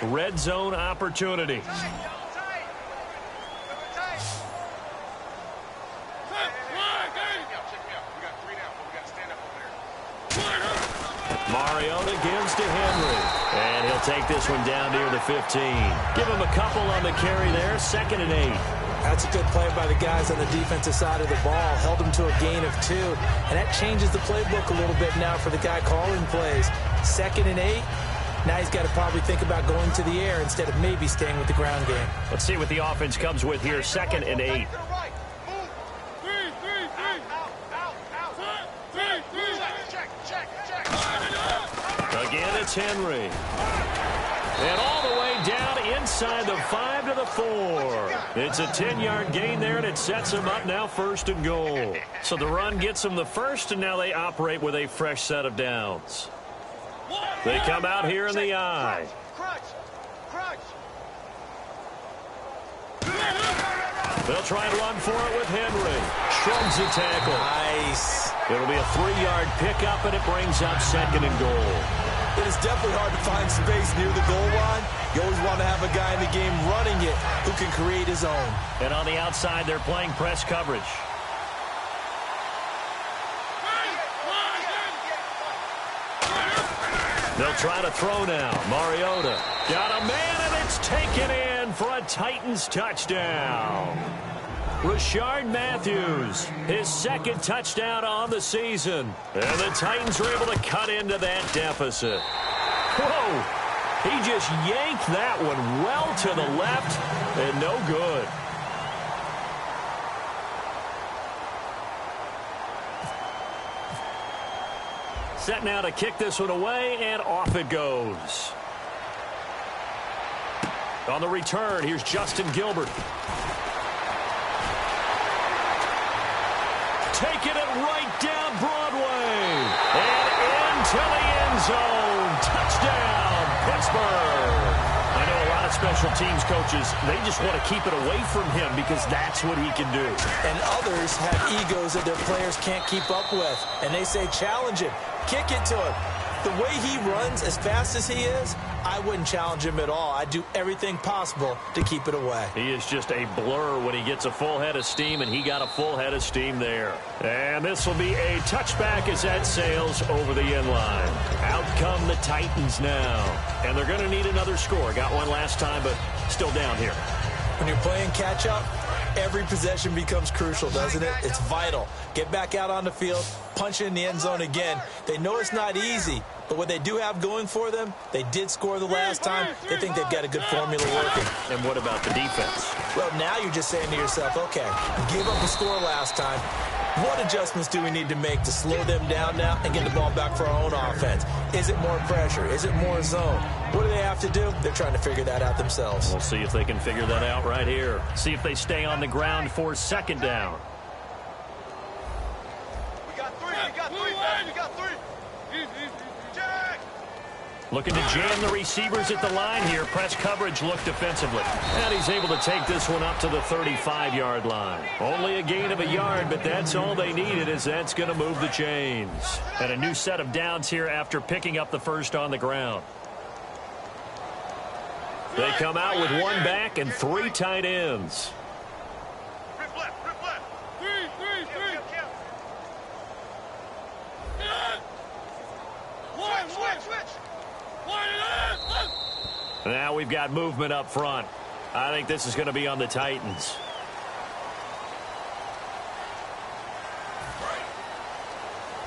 Red zone opportunity. Mariota gives to Henry. And he'll take this one down near the 15. Give him a couple on the carry there. 2nd and 8. That's a good play by the guys on the defensive side of the ball. Held him to a gain of 2. And that changes the playbook a little bit now for the guy calling plays. 2nd and 8. Now he's got to probably think about going to the air instead of maybe staying with the ground game. Let's see what the offense comes with here. 2nd and 8. Again, it's Henry. And all the way down inside the 5 to the 4. It's a 10-yard gain there, and it sets him up now 1st and goal. So the run gets him the first, and now they operate with a fresh set of downs. They come out here in the eye. They'll try and run for it with Henry. Shrugs the tackle. Nice. It'll be a 3-yard pickup, and it brings up 2nd and goal. It is definitely hard to find space near the goal line. You always want to have a guy in the game running it who can create his own. And on the outside, they're playing press coverage. They'll try to throw now. Mariota got a man, and it's taken in for a Titans touchdown. Rashard Matthews, his 2nd touchdown on the season. And the Titans are able to cut into that deficit. Whoa! He just yanked that one well to the left, and no good. Set now to kick this one away, and off it goes. On the return, here's Justin Gilbert. Taking it right down Broadway. And into the end zone. Touchdown, Pittsburgh. I know a lot of special teams coaches, they just want to keep it away from him because that's what he can do. And others have egos that their players can't keep up with. And they say, challenge him. Kick it to him. The way he runs as fast as he is, I wouldn't challenge him at all. I'd do everything possible to keep it away. He is just a blur when he gets a full head of steam, and he got a full head of steam there. And this will be a touchback as that sails over the end line. Out come the Titans now. And they're going to need another score. Got one last time, but still down here. When you're playing catch-up, every possession becomes crucial, doesn't it? It's vital. Get back out on the field, punch it in the end zone again. They know it's not easy, but what they do have going for them, they did score the last time. They think they've got a good formula working. And what about the defense? Well, now you're just saying to yourself, okay, we gave up a score last time. What adjustments do we need to make to slow them down now and get the ball back for our own offense? Is it more pressure? Is it more zone? What do they have to do? They're trying to figure that out themselves. We'll see if they can figure that out right here. See if they stay on the ground for 2nd down. We got three. Jack! Looking to jam the receivers at the line here. Press coverage look defensively. And he's able to take this one up to the 35-yard line. Only a gain of a yard, but that's all they needed, as that's going to move the chains. And a new set of downs here after picking up the first on the ground. They come out with one back and 3 tight ends. Rip left. Three. Switch. Now we've got movement up front. I think this is going to be on the Titans.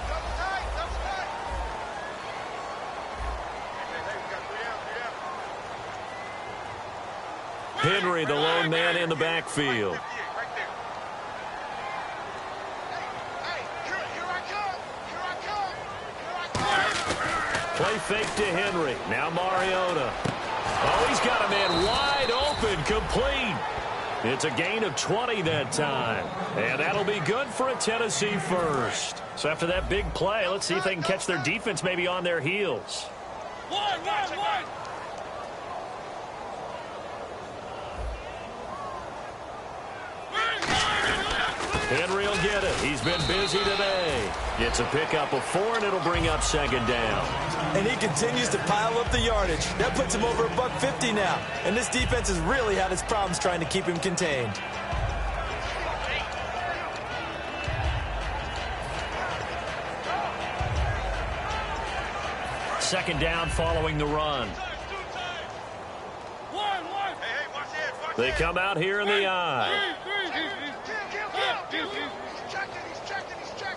Double tight. Henry, the lone man in the backfield. Right there. Hey, here I come. Play fake to Henry. Now Mariota. Oh, he's got a man wide open, complete. It's a gain of 20 that time. And that'll be good for a Tennessee first. So after that big play, let's see if they can catch their defense maybe on their heels. One. Henry will get it. He's been busy today. Gets a pickup of 4, and it'll bring up 2nd down. And he continues to pile up the yardage. That puts him over $150 now. And this defense has really had its problems trying to keep him contained. Second down following the run. Hey, watch it. They come out here in the eye. He's checking.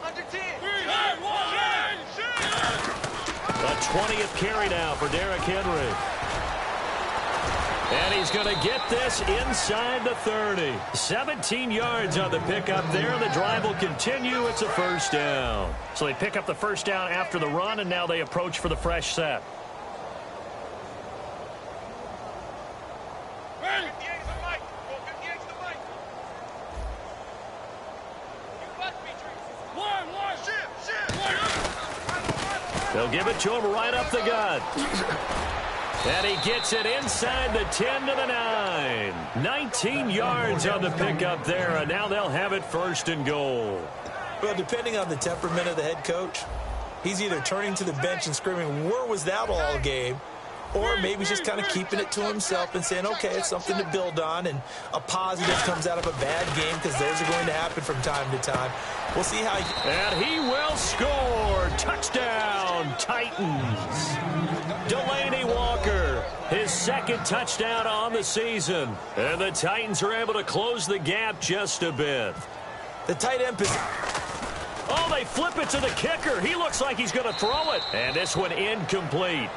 Under 10. A 20th carry now for Derrick Henry. And he's going to get this inside the 30. 17 yards on the pickup there. The drive will continue. It's a 1st down. So they pick up the 1st down after the run, and now they approach for the fresh set. They'll give it to him right up the gut. And he gets it inside the 10 to the 9. 19 yards on the pickup there, and now they'll have it 1st and goal. Well, depending on the temperament of the head coach, he's either turning to the bench and screaming, "Where was that all game?" Or maybe he's just kind of keeping it to himself and saying, okay, it's something to build on, and a positive comes out of a bad game, because those are going to happen from time to time. We'll see how he... And he will score. Touchdown, Titans. Delaney Walker, his 2nd touchdown on the season. And the Titans are able to close the gap just a bit. The tight end position... Oh, they flip it to the kicker. He looks like he's going to throw it. And this one incomplete.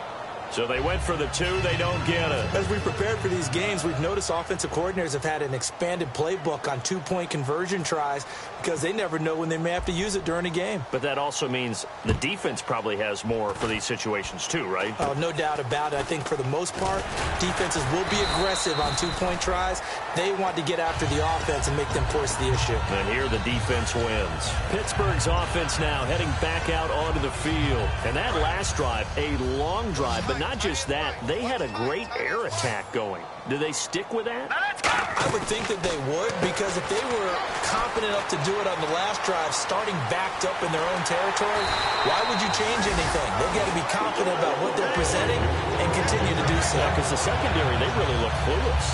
So they went for the 2. They don't get it. As we prepared for these games, we've noticed offensive coordinators have had an expanded playbook on 2-point conversion tries because they never know when they may have to use it during a game. But that also means the defense probably has more for these situations too, right? Oh, no doubt about it. I think for the most part, defenses will be aggressive on 2-point tries. They want to get after the offense and make them force the issue. And here the defense wins. Pittsburgh's offense now heading back out onto the field. And that last drive, a long drive, but not just that, they had a great air attack going. Do they stick with that? I would think that they would, because if they were confident enough to do it on the last drive, starting backed up in their own territory, why would you change anything? They've got to be confident about what they're presenting and continue to do so. Yeah, because the secondary, they really look clueless.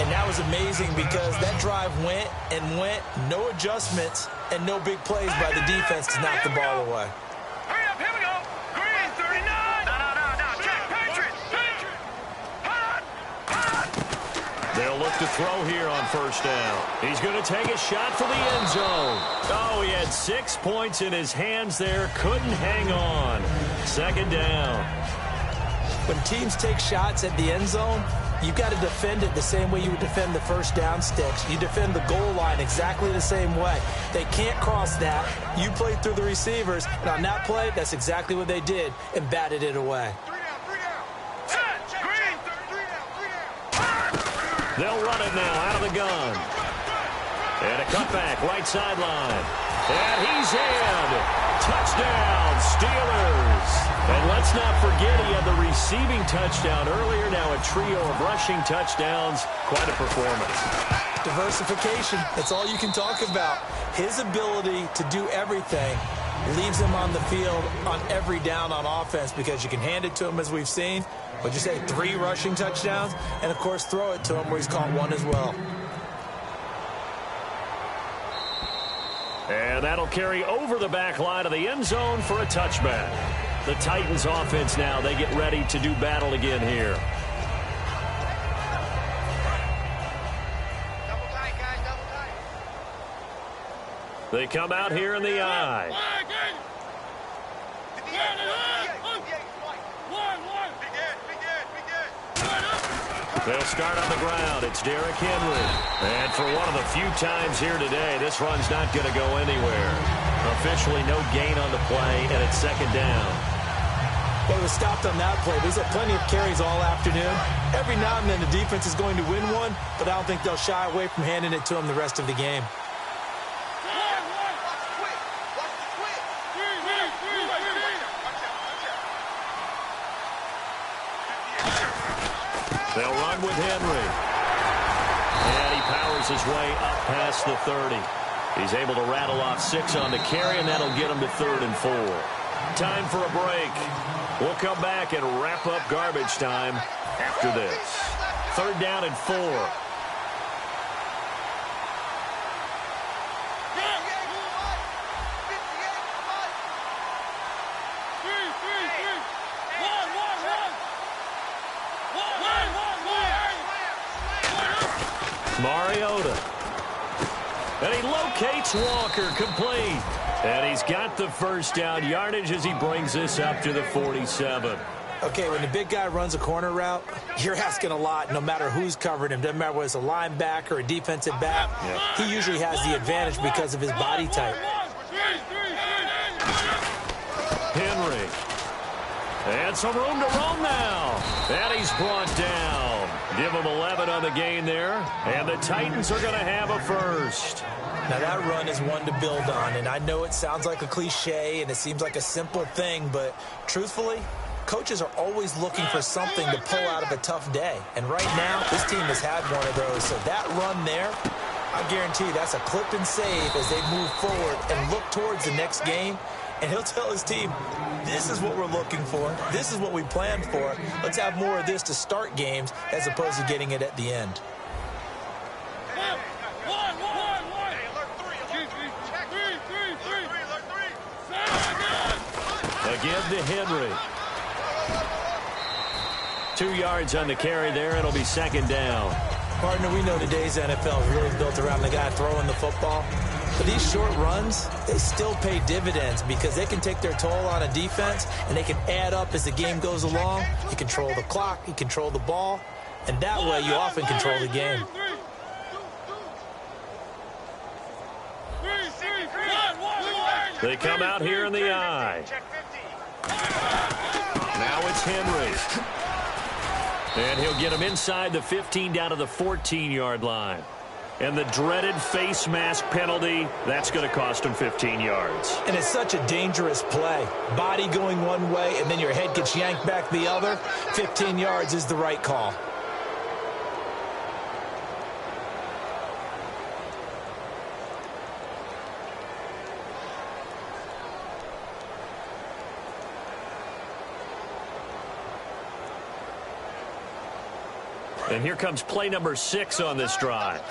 And that was amazing, because that drive went, no adjustments, and no big plays by the defense to knock the ball away. Hurry up, here we go. Green, 39. No. Check, Patriots. They'll look to throw here on 1st down. He's going to take a shot for the end zone. Oh, he had 6 points in his hands there. Couldn't hang on. 2nd down. When teams take shots at the end zone, you've got to defend it the same way you would defend the 1st down sticks. You defend the goal line exactly the same way. They can't cross that. You play through the receivers, and on that play, that's exactly what they did, and batted it away. They'll run it now out of the gun. And a cutback, right sideline. And he's in. Touchdown, Steelers. And let's not forget he had the receiving touchdown earlier. Now a trio of rushing touchdowns. Quite a performance. Diversification. That's all you can talk about. His ability to do everything leaves him on the field on every down on offense because you can hand it to him, as we've seen. What'd you say, 3 rushing touchdowns? And, of course, throw it to him where he's caught 1 as well. And that'll carry over the back line of the end zone for a touchback. The Titans offense now, they get ready to do battle again here. Double tight, guys, double tight. They come out here in the I. They'll start on the ground. It's Derrick Henry. And for one of the few times here today, this run's not going to go anywhere. Officially no gain on the play, and it's second down. Well, it was stopped on that play. There's plenty of carries all afternoon. Every now and then the defense is going to win one, but I don't think they'll shy away from handing it to him the rest of the game. They'll run with Henry. And he powers his way up past the 30. He's able to rattle off 6 on the carry, and that'll get him to 3rd and 4. Time for a break. We'll come back and wrap up garbage time after this. 3rd down and 4. Mariota. And he locates Walker, complete. And he's got the first down yardage as he brings this up to the 47. Okay, when the big guy runs a corner route, you're asking a lot no matter who's covering him. Doesn't matter whether it's a linebacker or a defensive back. Yeah. He usually has the advantage because of his body type. Henry. And some room to roam now. And he's brought down. Give him 11 on the gain there. And the Titans are going to have a first. Now, that run is one to build on. And I know it sounds like a cliche and it seems like a simple thing, but truthfully, coaches are always looking for something to pull out of a tough day. And right now, this team has had one of those. So that run there, I guarantee you that's a clip and save as they move forward and look towards the next game. And he'll tell his team, this is what we're looking for. This is what we planned for. Let's have more of this to start games as opposed to getting it at the end. Again to Henry. 2 yards on the carry there. It'll be second down. Partner, we know today's NFL is really built around the guy throwing the football. But these short runs, they still pay dividends because they can take their toll on a defense and they can add up as the game goes along. You control the clock, you control the ball, and that way you often control the game. They come out here in the I. Now it's Henry. And he'll get him inside the 15 down to the 14-yard line. And the dreaded face mask penalty, that's going to cost him 15 yards. And it's such a dangerous play. Body going one way, and then your head gets yanked back the other. 15 yards is the right call. And here comes play number 6 on this drive.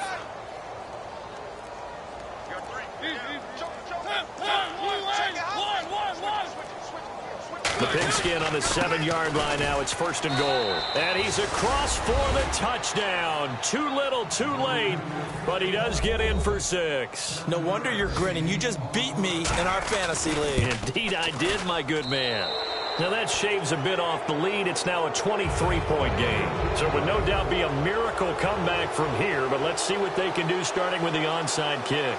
The pigskin on the 7-yard line now. It's 1st and goal. And he's across for the touchdown. Too little, too late. But he does get in for 6. No wonder you're grinning. You just beat me in our fantasy league. Indeed I did, my good man. Now that shaves a bit off the lead. It's now a 23-point game. So it would no doubt be a miracle comeback from here. But let's see what they can do starting with the onside kick.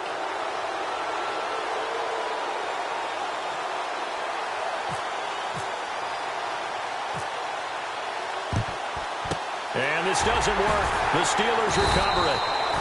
And this doesn't work. The Steelers recover it.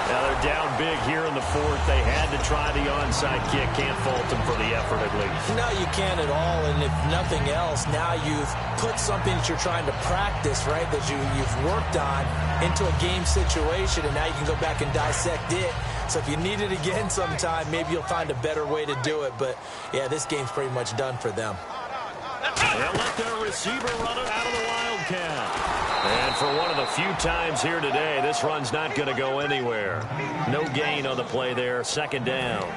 Now they're down big here in the 4th. They had to try the onside kick. Can't fault them for the effort at least. No, you can't at all. And if nothing else, now you've put something that you're trying to practice, right, that you've worked on into a game situation, and now you can go back and dissect it So if you need it again sometime, maybe you'll find a better way to do it. But, yeah, this game's pretty much done for them. They'll let their receiver run it out of the Wildcat. And for one of the few times here today, this run's not going to go anywhere. No gain on the play there, second down.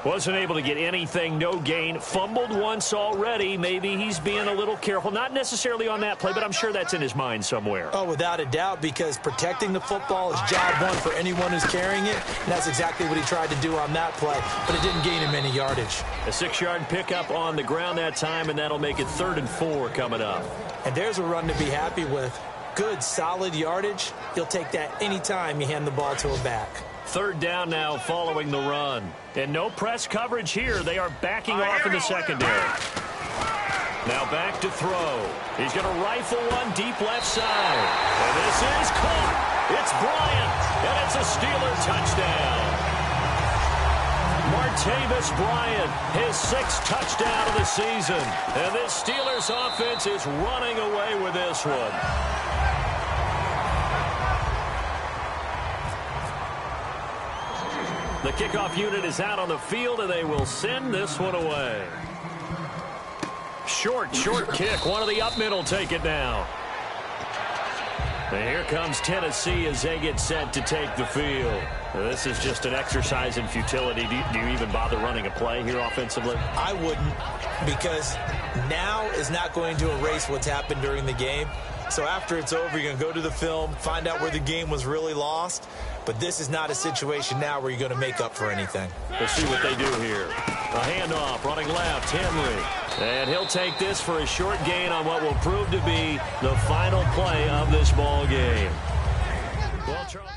Wasn't able to get anything, no gain. Fumbled once already. Maybe he's being a little careful. Not necessarily on that play, but I'm sure that's in his mind somewhere. Oh, without a doubt, because protecting the football is job one for anyone who's carrying it. And that's exactly what he tried to do on that play, but it didn't gain him any yardage. A 6-yard pickup on the ground that time, and that'll make it 3rd and 4 coming up. And there's a run to be happy with. Good, solid yardage. You'll take that anytime you hand the ball to a back. 3rd down now following the run. And no press coverage here. They are backing off in the secondary. Now back to throw. He's going to rifle one deep left side. And this is caught. It's Bryant. And it's a Steeler touchdown. Martavis Bryant, his 6th touchdown of the season. And this Steelers offense is running away with this one. The kickoff unit is out on the field, and they will send this one away. Short kick. One of the up middle take it now. And here comes Tennessee as they get set to take the field. This is just an exercise in futility. Do you even bother running a play here offensively? I wouldn't, because now is not going to erase what's happened during the game. So after it's over, you're going to go to the film, find out where the game was really lost. But this is not a situation now where you're going to make up for anything. Let's see what they do here. A handoff, running left, Henry. And he'll take this for a short gain on what will prove to be the final play of this ball game. Well, Charles.